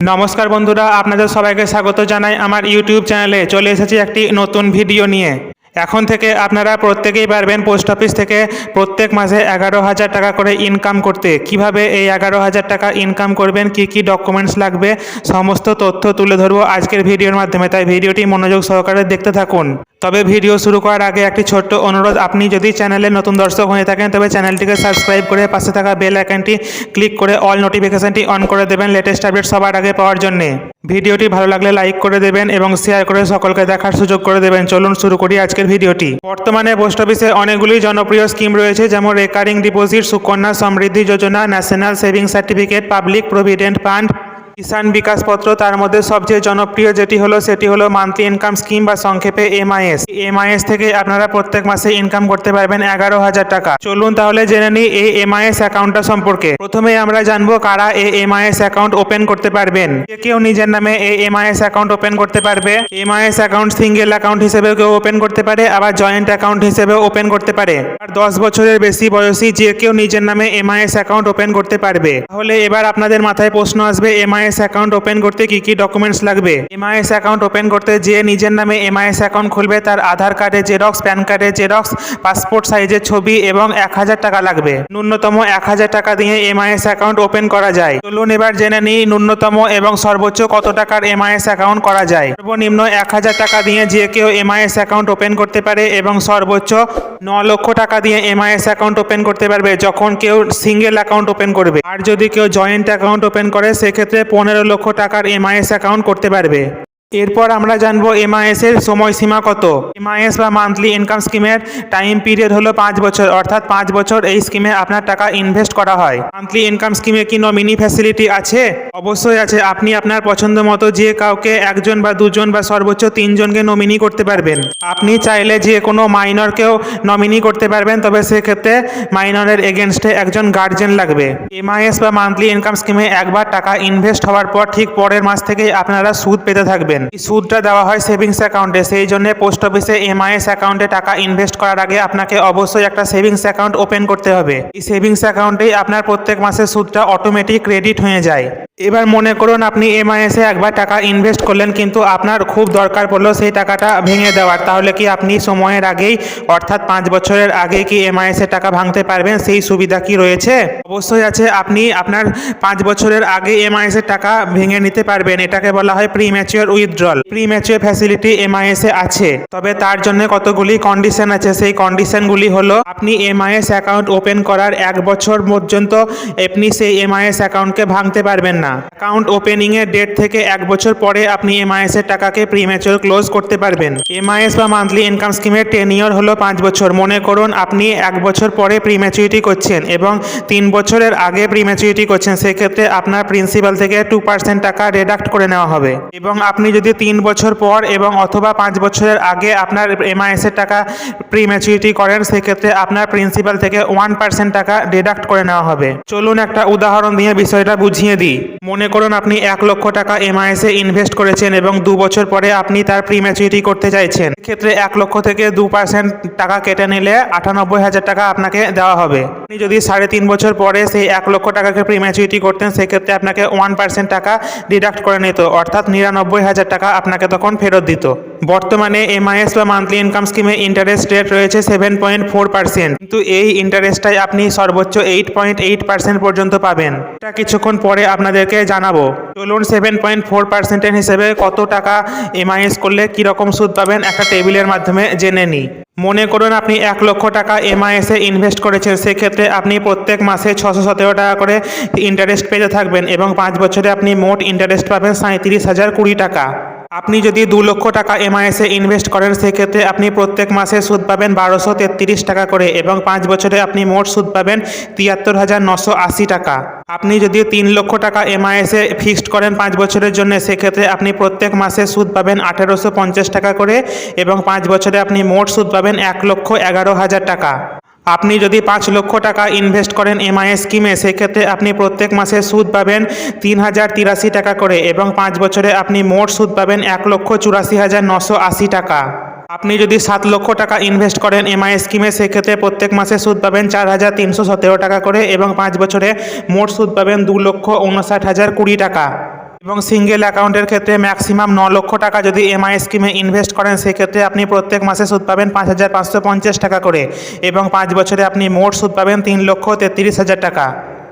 নমস্কার বন্ধুরা, আপনাদের সবাইকে স্বাগত জানাই আমার ইউটিউব চ্যানেলে। চলে এসেছি একটি নতুন ভিডিও নিয়ে। এখন থেকে আপনারা প্রত্যেকেই পারবেন পোস্ট অফিস থেকে প্রত্যেক মাসে 11,000 টাকা করে ইনকাম করতে। কিভাবে এই 11,000 টাকা ইনকাম করবেন, কি কি ডকুমেন্টস লাগবে, সমস্ত তথ্য তুলে ধরবো আজকের ভিডিওর মাধ্যমে। তাই ভিডিওটি মনোযোগ সহকারে দেখতে থাকুন। তবে ভিডিও শুরু করার আগে একটি ছোট্ট অনুরোধ, আপনি যদি চ্যানেলে নতুন দর্শক হয়ে থাকেন তবে চ্যানেলটিকে সাবস্ক্রাইব করে পাশে থাকা বেল আইকনটি ক্লিক করে অল নোটিফিকেশনটি অন করে দেবেন লেটেস্ট আপডেট সবার আগে পাওয়ার জন্য। ভিডিওটি ভালো লাগলে লাইক করে দেবেন এবং শেয়ার করে সকলকে দেখার সুযোগ করে দেবেন। চলুন শুরু করি আজকের ভিডিওটি। বর্তমানে পোস্ট অফিসে অনেকগুলি জনপ্রিয় স্কিম রয়েছে, যেমন recurring deposit, Sukanya Samriddhi Yojana, national saving certificate, public provident fund, Kisan Vikas Patra. তার মধ্যে সবচেয়ে জনপ্রিয় সেটি হলো মান্থলি ইনকাম স্কিম বা সংক্ষেপে এমআইএস। এমআইএস থেকে আপনারা প্রত্যেক মাসে ইনকাম করতে পারবেন 11,000 টাকা। চলুন তাহলে জেনে নিই এই এমআইএস অ্যাকাউন্টটা সম্পর্কে। প্রথমে আমরা জানবো কারা এই এমআইএস অ্যাকাউন্ট ওপেন করতে পারবেন। কেউ নিজের নামে এই এমআইএস অ্যাকাউন্ট ওপেন করতে পারবে। এমআইএস অ্যাকাউন্ট সিঙ্গেল অ্যাকাউন্ট হিসেবে কেউ ওপেন করতে পারে, আবার জয়েন্ট অ্যাকাউন্ট হিসেবে ওপেন করতে পারে। আর 10 বছরের বেশি বয়সী যে কেউ নিজের নামে এমআইএস অ্যাকাউন্ট ওপেন করতে পারবে। তাহলে এবার আপনাদের মাথায় প্রশ্ন আসবে, এমআইএস অ্যাকাউন্ট ওপেন করতে কি কি ডকুমেন্টস লাগবে। এমআইএস অ্যাকাউন্ট ওপেন করতে যে নিজের নামে এমআইএস অ্যাকাউন্ট খুলবে তার আধার কার্ডের জেরক্স, প্যান কার্ডের জেরক্স, পাসপোর্ট সাইজের ছবি এবং 1,000 টাকা লাগবে। ন্যূনতম 1,000 টাকা দিয়ে এমআইএস অ্যাকাউন্ট ওপেন করা যায়। চলুন এবার জেনে নিই ন্যূনতম এবং সর্বোচ্চ কত টাকার এমআইএস অ্যাকাউন্ট করা যায়। সর্বনিম্ন 1,000 টাকা দিয়ে যে কেউ এমআইএস অ্যাকাউন্ট ওপেন করতে পারে এবং সর্বোচ্চ 9 লক্ষ টাকা দিয়ে এমআইএস অ্যাকাউন্ট ওপেন করতে পারবে যখন কেউ সিঙ্গেল অ্যাকাউন্ট ওপেন করবে। আর যদি কেউ জয়েন্ট অ্যাকাউন্ট ওপেন করে সেক্ষেত্রে 15 লক্ষ টাকার এমআইএস অ্যাকাউন্ট করতে পারবে। এরপর আমরা জানবো এমআইএস এর সময়সীমা কত। এমআইএস বা মান্থলি ইনকাম স্কিমের টাইম পিরিয়ড হলো 5 বছর, অর্থাৎ 5 বছর এই স্কিমে আপনার টাকা ইনভেস্ট করা হয়। মান্থলি ইনকাম স্কিমে কি নমিনি ফ্যাসিলিটি আছে? অবশ্যই আছে। আপনি আপনার পছন্দ মতো যে কাউকে 1জন বা 2জন বা সর্বোচ্চ 3 জনকে নমিনি করতে পারবেন। আপনি চাইলে যে কোনো মাইনরকেও নমিনি করতে পারবেন, তবে সেক্ষেত্রে মাইনরের এগেনস্টে একজন গার্জেন লাগবে। এমআইএস বা মান্থলি ইনকাম স্কিমে একবার টাকা ইনভেস্ট হওয়ার পর ঠিক পরের মাস থেকেই আপনারা সুদ পেতে থাকবেন। এই সুদটা দেওয়া হয় সেভিংস অ্যাকাউন্টে। সেই জন্য পোস্ট অফিসে এমআইএস অ্যাকাউন্টে টাকা ইনভেস্ট করার আগে আপনাকে অবশ্যই একটা সেভিংস অ্যাকাউন্ট ওপেন করতে হবে। এই সেভিংস অ্যাকাউন্টেই আপনার প্রত্যেক মাসের সুদটা অটোমেটিক ক্রেডিট হয়ে যায়। এবার মনে করুন আপনি এমআইএস এ একবার টাকা ইনভেস্ট করলেন, কিন্তু আপনার খুব দরকার পড়লো সেই টাকাটা ভেঙে দেওয়ার। তাহলে কি আপনি সময়ের আগেই, অর্থাৎ 5 বছরের আগে কি এমআইএস এর টাকা ভাঙতে পারবেন? সেই সুবিধা কি রয়েছে? অবশ্যই আছে। আপনি আপনার 5 বছরের আগে এমআইএস এর টাকা ভেঙে নিতে পারবেন। এটাকে বলা হয় premature withdrawal. Premature facility MIS এ আছে, তবে তার জন্য কতগুলি কন্ডিশন আছে। সেই কন্ডিশনগুলি হলো, আপনি এমআইএস অ্যাকাউন্ট ওপেন করার 1 বছর পর্যন্ত আপনি সেই এমআইএস অ্যাকাউন্টকে ভাঙতে পারবেন না। অ্যাকাউন্ট ওপেনিং এর ডেট থেকে 1 বছর পরে আপনি এমআইএস এর টাকাকে প্রিম্যাচিওর ক্লোজ করতে পারবেন। এমআইএস বা মান্থলি ইনকাম স্কিমের টেনিওর হলো 5 বছর। মনে করুন আপনি 1 বছর পরে প্রিম্যাচুরিটি করছেন এবং 3 বছরের আগে প্রিম্যাচুরিটি করছেন, সেক্ষেত্রে আপনার প্রিন্সিপাল থেকে 2% টাকা ডিডাক্ট করে নেওয়া হবে। এবং আপনি যদি 3 বছর পর এবং অথবা 5 বছরের আগে আপনার এমআইএস এর টাকা প্রিম্যাচুরিটি করেন, সেক্ষেত্রে আপনার প্রিন্সিপাল থেকে 1% টাকা ডিডাক্ট করে নেওয়া হবে। চলুন একটা উদাহরণ দিয়ে বিষয়টা বুঝিয়ে দিই। মনে করুন আপনি 1 লক্ষ টাকা এমআইএস এ ইনভেস্ট করেছেন এবং 2 বছর পরে আপনি তার প্রিম্যাচুরিটি করতে চাইছেন। ক্ষেত্রে 1 লক্ষ থেকে 2% টাকা কেটে নিলে 98,000 টাকা আপনাকে দেওয়া হবে। আপনি যদি 3.5 বছর পরে সেই 1 লক্ষ টাকাকে প্রিম্যাচুরিটি করতেন, সেক্ষেত্রে আপনাকে 1% টাকা ডিডাক্ট করে নিত, অর্থাৎ 99,000 টাকা আপনাকে তখন ফেরত দিত। বর্তমানে এমআইএস বা মান্থলি ইনকাম স্কিমে ইন্টারেস্ট রেট রয়েছে 7.4%, কিন্তু এই ইন্টারেস্টটাই আপনি সর্বোচ্চ 8.8% পর্যন্ত পাবেন। এটা কিছুক্ষণ পরে আপনাদেরকে জানাবো। চলুন 7.4% হিসেবে কত টাকা এমআইএস করলে কিরকম সুদ পাবেন একটা টেবিলের মাধ্যমে জেনে নিই। মনে করুন আপনি 1 লক্ষ টাকা এমআইএস এ ইনভেস্ট করেছেন, সেক্ষেত্রে আপনি প্রত্যেক মাসে 617 টাকা করে ইন্টারেস্ট পেতে থাকবেন এবং 5 বছরে আপনি মোট ইন্টারেস্ট পাবেন 37,020 টাকা। আপনি যদি 2 লক্ষ টাকা এমআইএস এ ইনভেস্ট করেন, সেক্ষেত্রে আপনি প্রত্যেক মাসে সুদ পাবেন 1233 টাকা করে এবং 5 বছরে আপনি মোট সুদ পাবেন 73,980 টাকা। আপনি যদি 3 লক্ষ টাকা এমআইএস এ ফিক্সড করেন 5 বছরের জন্য, সেক্ষেত্রে আপনি প্রত্যেক মাসে সুদ পাবেন 1850 টাকা করে এবং 5 বছরে আপনি মোট সুদ পাবেন 1,11,000 টাকা। আপনি যদি 5 লক্ষ টাকা ইনভেস্ট করেন এমআইএস স্কিমে, সেক্ষেত্রে আপনি প্রত্যেক মাসে সুদ পাবেন 3,083 টাকা করে এবং 5 বছরে আপনি মোট সুদ পাবেন 1,84,980 টাকা। আপনি যদি 7 লক্ষ টাকা ইনভেস্ট করেন এমআইএস স্কিমে, সেক্ষেত্রে প্রত্যেক মাসে সুদ পাবেন 4,317 টাকা করে এবং 5 বছরে মোট সুদ পাবেন 2,59,020 টাকা। এবং সিঙ্গেল অ্যাকাউন্টের ক্ষেত্রে ম্যাক্সিমাম 9 লক্ষ টাকা যদি এমআই স্কিমে ইনভেস্ট করেন সেক্ষেত্রে আপনি প্রত্যেক মাসে সুদ পাবেন 5,550 টাকা করে এবং 5 বছরে আপনি মোট সুদ পাবেন 3,33,000 টাকা।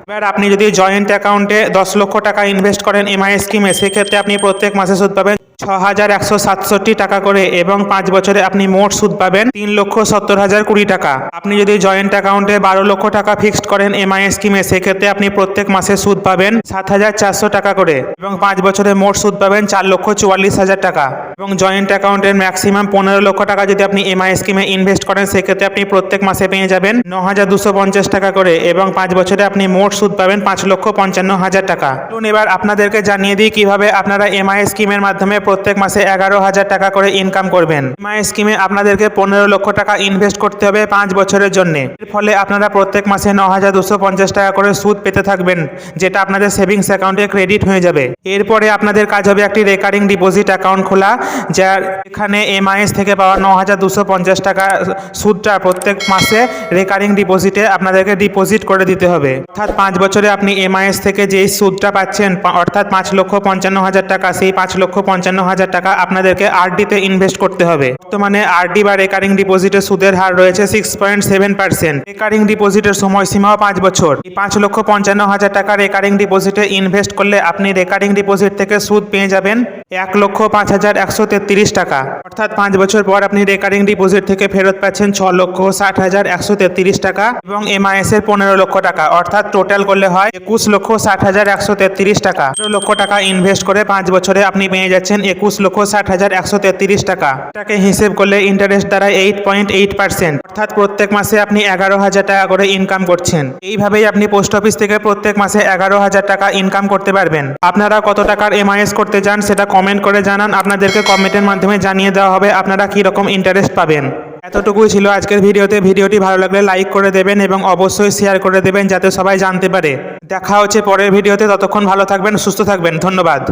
এবার আপনি যদি জয়েন্ট অ্যাকাউন্টে 10 লক্ষ টাকা ইনভেস্ট করেন এমআই স্কিমে সেক্ষেত্রে আপনি প্রত্যেক মাসে সুদ পাবেন 6,167 টাকা করে এবং 5 বছরে আপনি মোট সুদ পাবেন 3,70,020 টাকা। আপনি যদি জয়েন্ট অ্যাকাউন্টে 12 লক্ষ টাকা ফিক্সড করেন এমআই স্কিমে সেক্ষেত্রে আপনি প্রত্যেক মাসে সুদ পাবেন 7,400 টাকা করে এবং 5 বছরে মোট সুদ পাবেন 4,44,000 টাকা। এবং জয়েন্ট অ্যাকাউন্টের ম্যাক্সিমাম 15 লক্ষ টাকা যদি আপনি এমআই স্কিমে ইনভেস্ট করেন সেক্ষেত্রে আপনি প্রত্যেক মাসে পেয়ে যাবেন 9,250 টাকা করে এবং 5 বছরে আপনি মোট সুদ পাবেন 5,55,000 টাকা। চলুন এবার আপনাদেরকে জানিয়ে দিই কিভাবে আপনারা এমআই স্কিমের মাধ্যমে প্রত্যেক মাসে 11,000 টাকা করে ইনকাম করবেন। এমআই স্কিমে আপনাদেরকে 15 লক্ষ টাকা ইনভেস্ট করতে হবে 5 বছরের জন্য। এর ফলে আপনারা প্রত্যেক মাসে 9,250 টাকা করে সুদ পেতে থাকবেন যেটা আপনাদের সেভিংস অ্যাকাউন্টে ক্রেডিট হয়ে যাবে। এরপরে আপনাদের কাজ হবে একটি রেকারিং ডিপোজিট অ্যাকাউন্ট খোলা, যার এখানে এমআইএস থেকে পাওয়া 9,250 টাকা সুদটা প্রত্যেক মাসে রেকারিং ডিপোজিটে আপনাদেরকে ডিপোজিট করে দিতে হবে। অর্থাৎ 5 বছরে আপনি এমআইএস থেকে যেই সুদটা পাচ্ছেন অর্থাৎ 5,55,000 টাকা, সেই 5,55,000 টাকা আপনাদেরকে আরডিতে ইনভেস্ট করতে হবে। বর্তমানে আরডি বা রেকারিং ডিপোজিটের সুদের হার রয়েছে 6.7%। রেকারিং ডিপোজিটের সময়সীমাও 5 বছর। এই 5,55,000 টাকা রেকারিং ডিপোজিটে ইনভেস্ট করলে আপনি রেকারিং ডিপোজিট থেকে সুদ পেয়ে যাবেন 1,05,133 টাকা। অর্থাৎ 5 বছর পর আপনি রেকারিং ডিপোজিট থেকে ফেরত পাচ্ছেন 6,60,133 টাকা এবং এমআইএস এর 15 লক্ষ টাকা, অর্থাৎ টোটাল করলে হয় 21,60,133 টাকা। 15 লক্ষ টাকা ইনভেস্ট করে 5 বছরে আপনি পেয়ে যাচ্ছেন 21,60,133 টাকা। এটাকে হিসেব করলে ইন্টারেস্ট দ্বারা 8.8%, অর্থাৎ প্রত্যেক মাসে আপনি 11,000 টাকা করে ইনকাম করছেন। এইভাবেই আপনি পোস্ট অফিস থেকে প্রত্যেক মাসে 11,000 টাকা ইনকাম করতে পারবেন। আপনারা কত টাকার এমআইএস করতে চান সেটা কমেন্ট করে জানান, আপনাদেরকে কমেন্টের মাধ্যমে জানিয়ে দেওয়া হবে আপনারা কি রকম ইন্টারেস্ট পাবেন। এতটুকুই ছিল আজকের ভিডিওতে। ভিডিওটি ভালো লাগলে লাইক করে দেবেন এবং অবশ্যই শেয়ার করে দেবেন যাতে সবাই জানতে পারে। দেখা হচ্ছে পরের ভিডিওতে, ততক্ষণ ভালো থাকবেন, সুস্থ থাকবেন, ধন্যবাদ।